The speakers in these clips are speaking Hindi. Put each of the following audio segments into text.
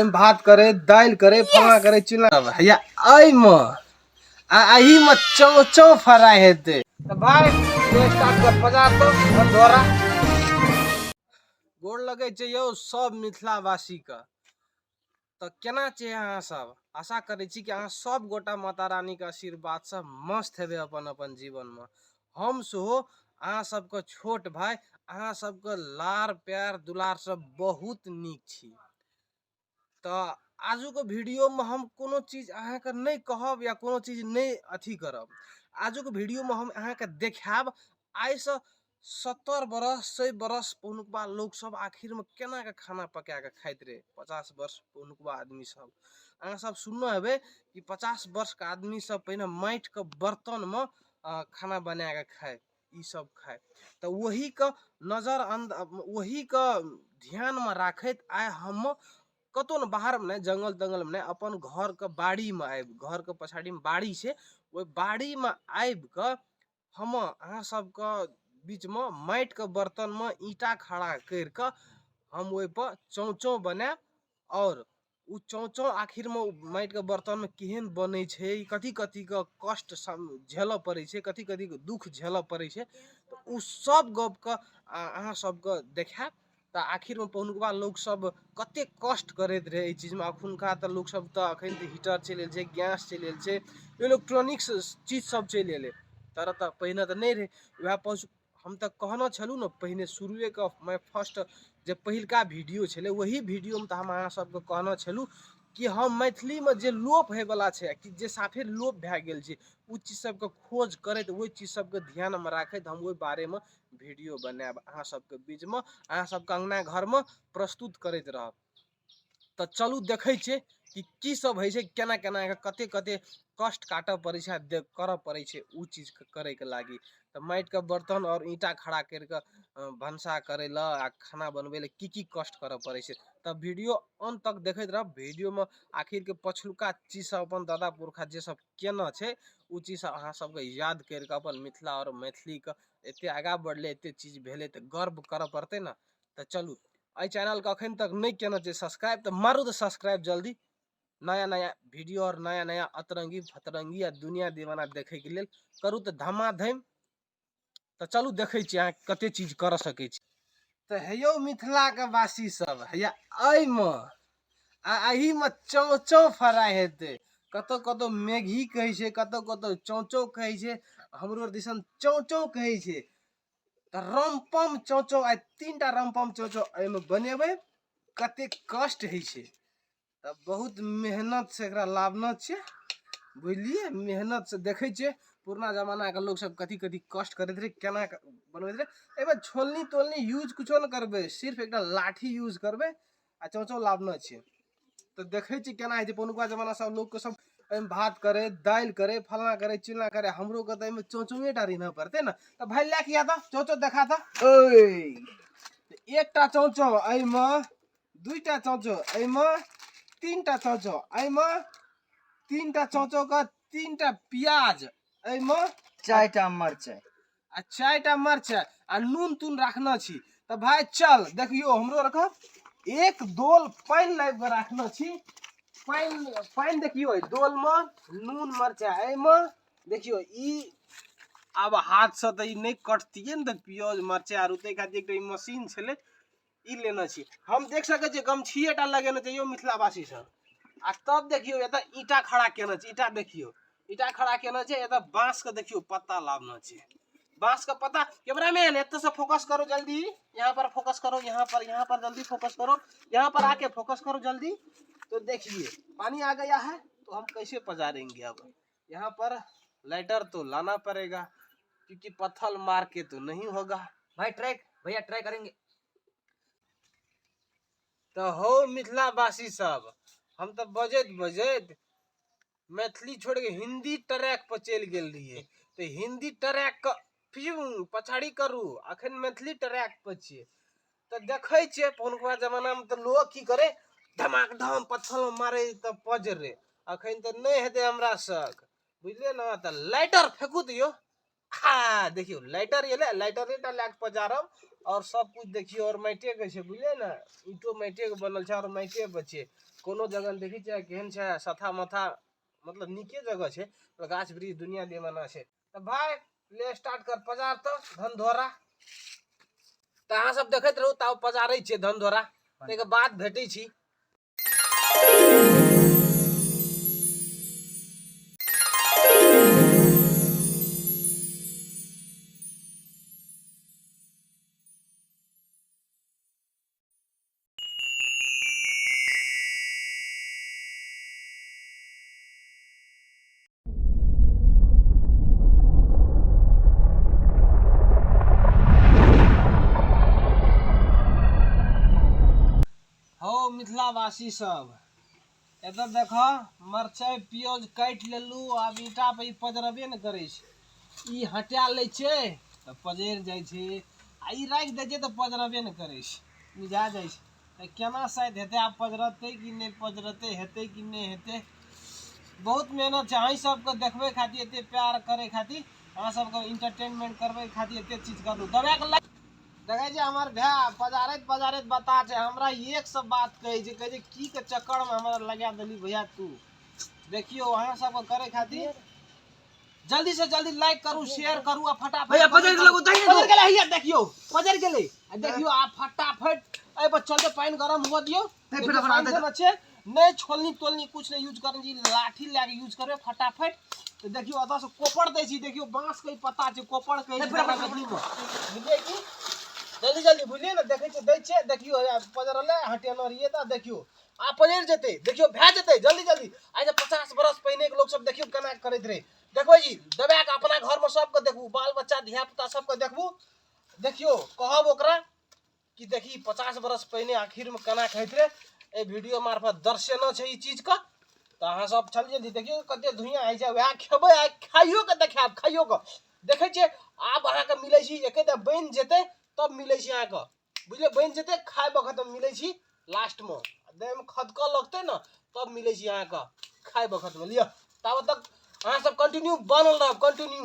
भात करे, दाल करे, फला करे, चिल्ला भैया आई आही में चौ फराई हेते तो भाई स्टार्ट कर 50 तो दोरा गोड़ लगे छै यौ सब मिथिलावासी का तो केना छै अहाँ सब आशा करे छी कि अहाँ सब गोटा माता रानी के आशीर्वाद से मस्त हेबे अपन अपन जीवन में। हम सेहो अहाँ सबके छोट भाई अहाँ सबके लार प्यार दुलार सब बहुत नीक छी। तो आजू के वीडियो में हम कोनो चीज अहाँ के नहीं कहब या कोनो चीज नहीं अथी करब। आजू के वीडियो में हम अहाँ के देखाब आई से 70 बरस 100 बरस पहुनुकबा लोग सब आखिर में केना के खाना पका के खाइत रहे। 50 वर्ष पहुनुकबा आदमी सब अहाँ सब सुनना हेबे कि 50 वर्ष के आदमी सब पहले माटि के बर्तन में खाना बना के खाए ई सब खाए। तो वही का नजर वही का ध्यान में राखत आइ हम कतो न बाहर में जंगल तंगल में अपन घर के बाड़ी में आबि घर के पछाड़ी में बाड़ी से ओइ बाड़ी में आबि के हम अहाँ सब के बीच में माटि के बर्तन में ईटा खड़ा कर के हम ओइ पर चौचौ बनाब और उ चौचौ आखिर में माटि के बर्तन में केहन बने छै कथी कथी के कष्ट झेल पड़े छै कथी कथी के दुख झेल पड़े छै तो उ सब गप के अहाँ सब के देखाब। तो आखिर में पहुनुकबा लोग सब कते कष्ट करैत रहे चीज में अखुनका तो लोग सब तो अखन हीटर चलि छै गैस चलि छै इलेक्ट्रॉनिक्स चीज सब चलि एले तरह तो पहले तो नहीं रहे वह हम तो कहना छलू न पहले शुरुए का मैं फर्स्ट जब पहिलका वीडियो छले वही वीडियो में तो हम अहाँ सबके कहना छलू कि हम मैथिली में जे लोप होय वाला छै कि जे साफे लोप भए गेल छै उ चीज सब के खोज करैत ओइ चीज सब के ध्यान में राखैत हम ओइ बारे में वीडियो बनाब अहाँ सबके बीच में अहाँ सबके अंगना घर में प्रस्तुत करैत रहब। तो चलू देखे छे कि की सब है केना केना कते कते कष्ट काटे पड़े छै करे पड़े छै उ चीज करे के लागी। तो माटि के बर्तन और ईटा खड़ा करके भंसा करे ला आ खाना बनबे ले की कष्ट करे पड़े छै। तब वीडियो अंत तक देखैत रह वीडियो में आखिर के पछलुका चीज सब अपन दादा पुरखा जे सब केना छै उ चीज सब अहाँ सबके याद करके अपन मिथिला और मैथिली के एते आगा बढ़ले एते चीज भेले तो गर्व करे पड़ते ना। तो चलू आई चैनल का अखन तक नहीं केना छै सब्सक्राइब तो मारू तो सब्सक्राइब जल्दी नया नया वीडियो और नया नया अतरंगी फतरंगी या दुनिया दीवाना देखे के लिए करू तो धमाधम। तो चलू देखे छी अहाँ कते चीज कर सके छी। तो हेयो मिथिला के वासी सब हैया आई आही में चौ फराई हेते कतो कतो मेघी कहे छै कतो कतो चौचौ कहे छै हमरो दिसन चौचौ कहे छै। तो रमपम चौचौ आ 3टा रमपम चौचौ एमे बनेबे कते कष्ट है छै तब बहुत मेहनत से एकरा लावना छै बुझलिए मेहनत से देखे छे पुरना जमाना के लोग सब कथी कथी कष्ट करते रहे केना बनबैत रहे। एबे छोलनी तोलनी यूज कुछो न करबे सिर्फ एकटा लाठी यूज करबे आ चौचौ लावना छै। तो देखे छी केना है पनुका जमाना सब लोग के सब भात करे दाल करे फला करे चिल्ला करे हमरो के तो चौचौए टा रहना पड़ते ना। तो भाई ले के आता चौचौ देखा था एकटा चौचौ एमे दुईटा चौचौ एमे 3टा चौचौ एमे 3टा चौचौ का 3टा प्याज एमे 4टा मरचाई आ 4टा मरचाई आ नून तून रखना छी। तो भाई चल देखियो हमरो रखब एक दोल पानी लाइब के रखना छी पानी देखियो दोल में नून मरचाई एमे देखियो ई अब हाथ से तो नहीं कटतिए न प्याज मरचाई आर उते खातिर एक मशीन छले ई लेना छी। हम देख सके छी गमछिएटा लगेना चाहिए मिथिलावासी सब आ तब देखियो एत ईटा खड़ा केना छै ईटा देखियो ईटा खड़ा केना छै एत बांस के देखियो पत्ता लावना छै बांस का पत्ता कैमरामैन एत से फोकस करो जल्दी यहाँ पर फोकस करो यहाँ पर जल्दी फोकस करो यहाँ पर आके फोकस करो जल्दी। तो देखिए पानी आ गया है तो हम कैसे पजारेंगे अब यहाँ पर लाइटर तो लाना पड़ेगा क्योंकि पत्थर मार के तो नहीं होगा भाई ट्राई भैया ट्राई करेंगे। तो हो मिथिलावासी सब हम तो बजत बजत मैथिली छोड़ के हिंदी ट्रैक पर चल गेल रहिए तो हिंदी ट्रैक का पछाड़ी करू अखन मैथिली ट्रैक पर छिए। तो देखे छे पहुनका जमाना में तो लोग की करे धमाधम पत्थर मारे तो पजरे अखन तो नहीं हेते हमरा शक बुझलिए ना। तो लाइटर फेंकू दियो हाँ देखियो लाइटर ये ले लाइटर एटा लाइट पजारब और सब कुछ देखियो और माइटे के छै बुझले ना ईटो माइटे के बनल छै और माइटे पे छै कोनो जगह देखी छै केहन छै सथा मथा मतलब नीके जगह छै गाछ वृक्ष दुनिया दीवाना छै त भाई ले स्टार्ट कर पजार तो धन धोरा त अहाँ सब देखैत रहू ताव पजारै छै धन धोरा तै के बाद भेटै छी हो मिथिलावासी सब एतऽ देख मरचाई प्याज काट लेलू आब ईटा पे पजरबे न करे छै ई हटा ले छै त पजर जाय छै आ ई राख दे छै त पजरबे न करे छै मिजा जाय छै त केना शायद हेतै आब पजरतै कि नहीं पजरतै हेतै कि नहीं हेतै बहुत मेहनत छै अहीं सबके देखबै खातिर एते प्यार करे खातिर अहाँ सबके इंटरटेनमेंट करबै खातिर एते चीज करू दबा के देखै छै हमर भाय पजारैत बता छै हमरा एक सब बात कहै छै की के चक्कर में हमरा लगा देली भैया तू देखियो अहाँ सब करे खातिर जल्दी से जल्दी लाइक करू शेयर करू आ फटाफट भैया पजर लगो दही पजर गेले हिया देखियो पजर गेले आ देखियो आ फटाफट ए पर चलते पानी गरम हुआ दियो फटाफट अच्छे नहीं छोलनी तोलनी कुछ नहीं यूज करनी जी लाठी लेके यूज करबे फटाफट तो देखियो अदा से कोपड़ दै छी देखियो बांस के पत्ता छै कोपड़ के बुझलिए की जल्दी जल्दी बुझलिए ना देखे छै दै छै देखियो पजरले हटेनो रहिए त देखियो आ पजर जेते देखियो भै जेते जल्दी जल्दी आइ जे 50 बरस पहिने के लोग सब देखियो केना करैत रहे देखबै जी दबा के अपना घर में सबके देखू बाल बच्चा धिया पुता सबके देखबू देखियो कहब ओकरा कि देखी 50 बरस पहिने आखिर में केना कहैत रहे ए वीडियो मार्फत दर्शनो छै ई चीज का तो अहाँ सब चल जल्दी देखियो कते धुइयां आइ छै वह खेबै आ खाइयो के देखाब खाइयो के देखै छै आब अहाँ के मिलै छी एके त बन जेते तब मिलै छी अहाँ के बुझले बन जेते खाय बखत मिलै छी लास्ट में देह में खदक लगते न तब मिलै छी अहाँ के खाय बखत में लिया तब तक अहाँ सब कंटिन्यू बनल रह कंटिन्यू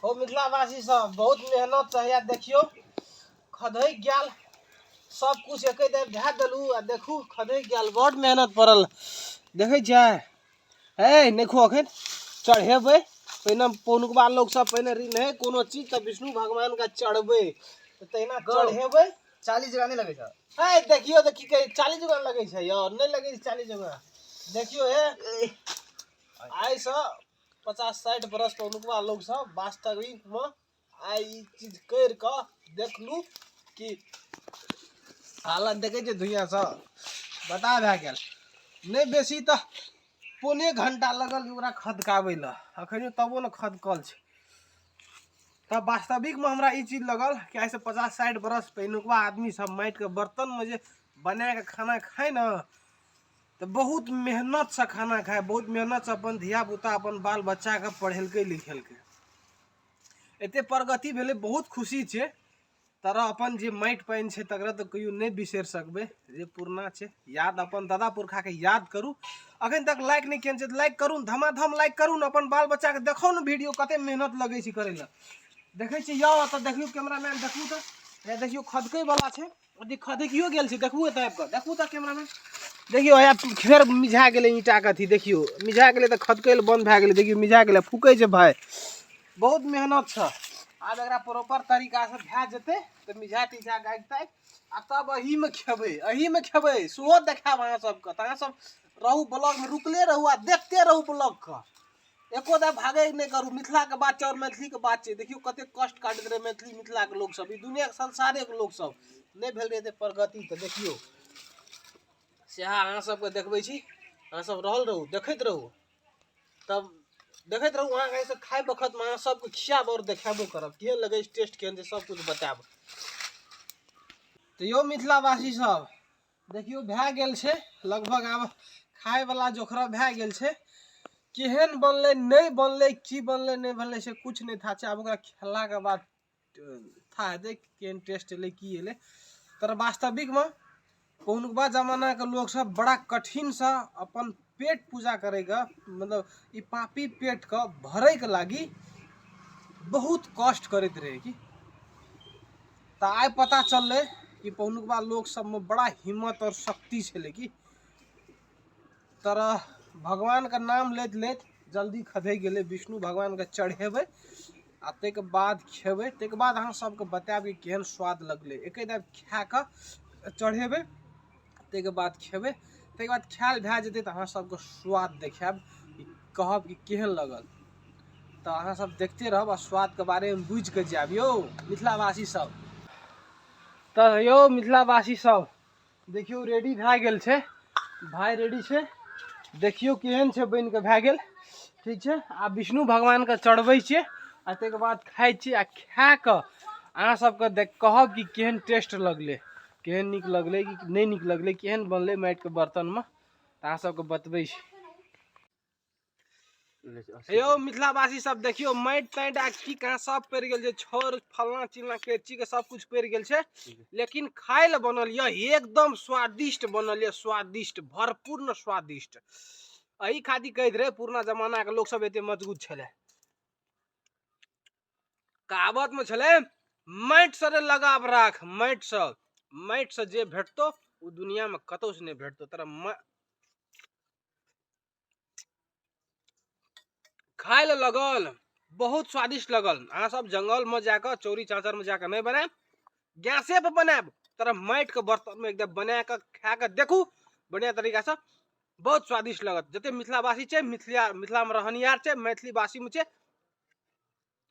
हो मिथिलावासी सब बहुत मेहनत से देखियो खदै गेल सब कुछ एके दे भै देलू आ देखू खदै गेल बहुत मेहनत पड़ल देखै छै ए देखो अखन चढ़ेबै पहिने पौनुकबा लोग सब पहिने रहे कोनो चीज त विष्णु भगवान का चढ़बै तहिना चढ़ेबै 40 जगह नहीं लगे छ ए देखियो त की कहे 40 जगह लगे छै यार नहीं लगे 40 जगह देखियो हे आइ से 50-60 बरस पौनुकबा लोग सब वास्तविक में आई ई चीज कर के देखलू कि हालत देखे छै धुइयां से बता भै गेल नहीं बेसी त पौने घंटा लगल ओकरा खदकाबै ल अखन तबो न खदकल छै तब वास्तविक में हमरा ई चीज लगल कि ऐसे 50-60 बरस पहिनुकवा आदमी सब माटि के बर्तन में जे बना के खाना खाए न तो बहुत मेहनत से खाना खाए बहुत मेहनत से अपन धिया पुता अपन बाल बच्चा के पढ़ेलकै लिखेलकै एते प्रगति भेलै बहुत खुशी छै तरह अपन जे माटि पानि छै तकरा तो कहियो नहीं बिसर सकबै जे पुरना छै याद अपन दादा पुरखा के याद करू अखन तक लाइक नहीं केने छै त लाइक करू धमाधम लाइक करू न अपन बाल बच्चा के देखाउ न वीडियो कते मेहनत लगे छै करे ल देखै छी यौ त देखियो कैमरामैन देखू त ये देखियो खदकै वाला छै अथी खदकियो गेल छै देखू त आबि के देखू त कैमरामैन देखियो या फेर मिझा गेलै ईटा के अथी देखियो मिझा गेलै त खदकै ल बंद भै गेलै देखियो मिझा गेलै फूकै छै भाई बहुत मेहनत छ आब एकरा प्रॉपर तरीका से भै जेतै त मिझा तिझा गाइते आ तब अही में खेबै सुहो देखाब अहाँ सबके त अहाँ सब रहू ब्लॉग में रुकले रहू आ देखते रहू ब्लॉग के एको दा भागे नहीं करू मिथिला के बात छै और मैथिली के बात छै देखियो कते कष्ट काटैत रहे मैथिली मिथिला के लोग सब ई दुनिया के संसारे के लोग सब नहीं भेल रहे प्रगति त देखियो से अहाँ सबके देखबै छी अहाँ सब रहल रहू देखैत रहू तब देखैत रहू अहाँ ऐसे खाए बखत में अहाँ सबके खियाब और देखाबो करब केहन लगे टेस्ट केहन छै सब कुछ बताब तो यो मिथिलावासी सब देखियो भै गेल छै लगभग आब खाए वाला जोखरा भै गेल छै केहन बनले नहीं बनले की बनले नहीं बनले से कुछ नहीं था छै अब ओकरा खेला के बाद था हेतै केहन टेस्ट एलै की एलै तर वास्तविक में पहुनुकबा जमाना के लोग सब बड़ा कठिन से अपन पेट पूजा करेगा, मतलब ई पापी पेट का भरे के लागी बहुत कष्ट करते रहे की। तो आइ पता चल कि पहुनुकबा लोग सब में बड़ा हिम्मत और शक्ति छे की। तरह भगवान का नाम लेत लेत जल्दी खधे गेले, विष्णु भगवान के चढ़ेबे आ तक बाद खेबे, तक बाद अहाँ सबके बतायब कि केहन स्वाद लगले। एक खा के चढ़ेबे, तक बाद खेबे, तक बाद खायल भए जेतै तो अहाँ सबके स्वाद देखायब, कहब कि केहन लगल। तो अहाँ सब देखते रहब आ स्वाद के बारे में बुझ के जायब यो मिथिलावासी सब। तो यो मिथिलावासी सब देखियो रेडी भए गेल छै, भाई रेडी छै, देखियो केहन छै बन के भए गेल, ठीक छै। आ विष्णु भगवान के चढ़बै छियै आ तक बाद खाइ छी, आ खा के अहाँ सबके देख कहब कि केहन टेस्ट लगले, केहन नीक लगले कि नहीं नीक लगले, केहन बनले माटि के बर्तन में, तो अहाँ सबके बतबै छी। यो मिथिलावासी सब देखियो माटि ताटि आ की कहाँ सब पड़ गेल छै, छोर फलना चिलना केची के सब कुछ पड़ गेल छै, लेकिन खाय ले बनल ये एकदम स्वादिष्ट बनल ये, स्वादिष्ट भरपूर्ण स्वादिष्ट। एही खातिर कहैत रहे पुरना जमाना के लोग सब एते मजबूत छले। कहावत में छले माटि से लगाव राख, माटि से जे भेटतो ओ दुनिया में कतौ से नहीं भेटतो। तरह खाय ले लगल बहुत स्वादिष्ट लगल। अहाँ सब जंगल में जाकर चौरी चाचर में जाकर नहीं बनाए, गैसे पे बनाए, तरह माटि के बर्तन में एकदम बना के खा के देखू बढ़िया तरीका से, बहुत स्वादिष्ट लगत। जते मिथिलावासी छे, मिथिला में रहनियार छे, मैथिली भाषी में छे,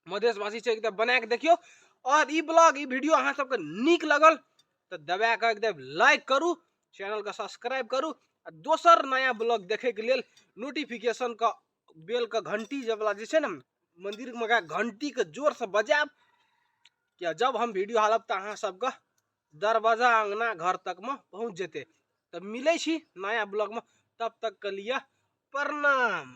मधेशवासी छे, एकदम बना के देखियो। और ई ब्लॉग ई वीडियो अहाँ सबके नीक लगल तो दबा के एकदम लाइक करू, चैनल का सब्सक्राइब करू, दोसर नया ब्लॉग देखे के लिए नोटिफिकेशन का बेल का घंटी जब जे ना मंदिर में घंटी के जोर से बजाब कि जब हम वीडियो हालब तो अहाँ सबके दरवाजा अंगना घर तक में पहुंच जेते। तो मिले छी नया ब्लॉग में, तब तक के लिए प्रणाम।